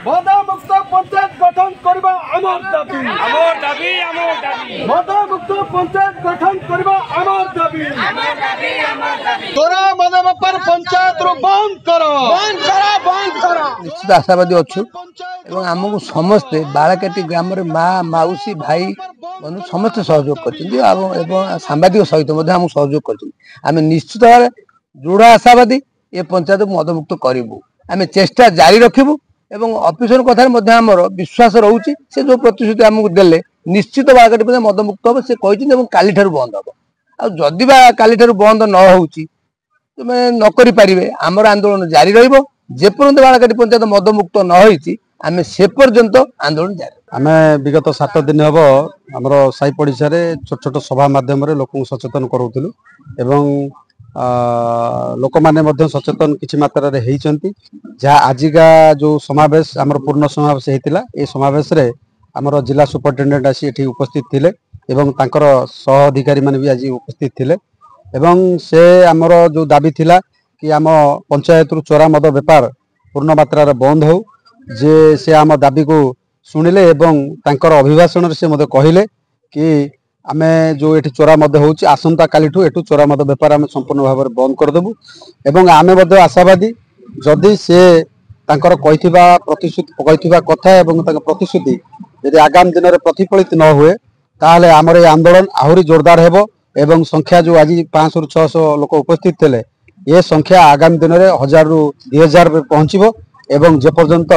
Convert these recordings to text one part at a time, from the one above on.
मदमुक्त पंचायत गठन करबा आमर दाबी मदमुक्त पंचायत गठन करबा आमर दाबी तोरा मद बेपार पंचायत रो बंद करो निश्चित आशावादी अच्छु एवं आमको समस्ते बालाकाटी ग्राम माँ मौसी भाई बंधु समस्ते सहयोग कर सांबादिक सहित आम सहयोग कर निश्चित भाव दृढ़ आशावादी ये पंचायत को मदमुक्त करूँ आम चेष्टा जारी रखू एवं ऑफिसर कथार आमर विश्वास रोचे से जो प्रतिश्रुति आमको देले निश्चित बालाकाटी पंचायत मदमुक्त हम से कहते काली ठारू बंद हम आदि काली ठारू बंद न हो नक आमर आंदोलन जारी रही जेपर्यंत बालाकाटी पंचायत मदमुक्त न होती आम से पर्यंत आंदोलन जारी आम विगत 7 दिन हम आमर साई पड़िशा छोट छोट सभा मध्यम लोक सचेतन करूँ एवं लोक मैंने सचेतन किसी मात्रा जहाँ आजिका जो समावेश आमर पूर्ण समावेश होता ये समावेश आमर जिला सुपरिटेडेंट आसी एठी उपस्थित थिले एवं तांकर सह अधिकारी माने भी आज उपस्थित थिले एवं से आमर जो दाबी थिला कि आम पंचायत रु चोरा मद बेपार पूर्ण मात्रा बंद हो जे से आम दाबी को शुणिले एवं तांकर अभिभाषण से मते कहिले कि आमे जो एठी चोरा मद होउची आसंता कालीठू एठू चोरा मद बेपार आमे संपूर्ण भाव में बंद कर देबु एवं आमे मते आशावादी जदि से तांकर कहिथिबा प्रतिश्रुति कहिथिबा कथा एवं तांकर प्रतिश्रुति यदि आगामी दिन में प्रतिफलित न हुए ताहले आमर ये आंदोलन आहुरी जोरदार हेबो एवं संख्या जो आज 500 ରୁ 600 लोक उपस्थित थे ये संख्या आगामी दिन में 1000 ରୁ 2000 पहुंचबो एवं जे पर्यंत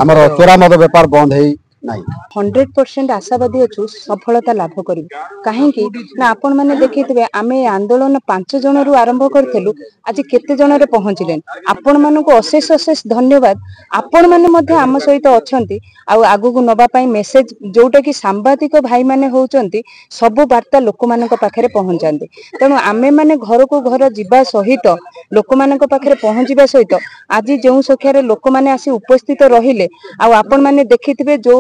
आमर चोरा मद बेपार बंद है 100% आशावादी अच्छु सफलता लाभ करू कहीं ना आपण मैंने देखिए आम आंदोलन 5 जन रु आरंभ करूँ आज केते जन रे पहुँचले आपण मानक अशेष अशेष धन्यवाद आपण मैंने आम सहित अच्छा आगू को नवापाई मेसेज जोटा कि सांबादिक भाई मैंने होती सब वार्ता लोक मान पाखे पहुँचाते तेणु आमे मैंने घर को घर जीवा सहित लोक मान पाखे पहुँचा सहित आज जो संख्यार लोक मैंने आसी उपस्थित रहिले आपण मैंने देखिथे जो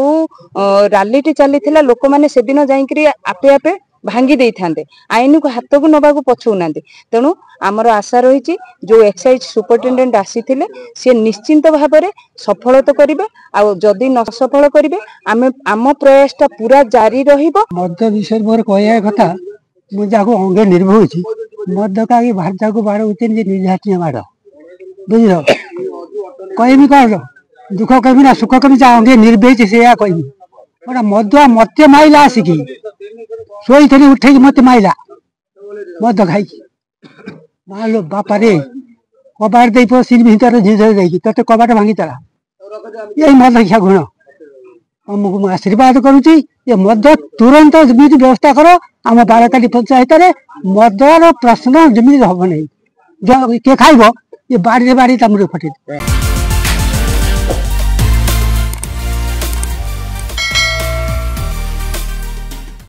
रैली चली लोक मैंने से दिन जाकि आपे आपे भांगी दे था आईन को हाथ को नवा पछौना तेणु आमर आशा रही जो एक्साइज सुपरिटेडेंट आसी सी निश्चिंत भाव में सफल तो करेंगे आदि न सफल करेंगे आम प्रयासटा पूरा जारी मद विषय मोर कह कथा मुझे अंगे निर्भय मद का भाषा को बाड़ निर्घात माड़ बुझल कहमी कौन दुख कमी ना सुख कमी अंगे निर्भय से कहमी गोटा मदुआ मत माइला आसिकी शोई थी उठे मत माइला मद खाई मालो बापा रे कबाट दे पशिन भर झीझे ते कबाट भांगी तला यही मद खिया गुण तुमको मुझे आशीर्वाद करुच्ची ये मद तुरंत जमी व्यवस्था कर आम बालाकाटी पंचायत मदर प्रश्न जमी हम नहीं किए खाइब ये बाड़ी बाड़ी मुझे फटे।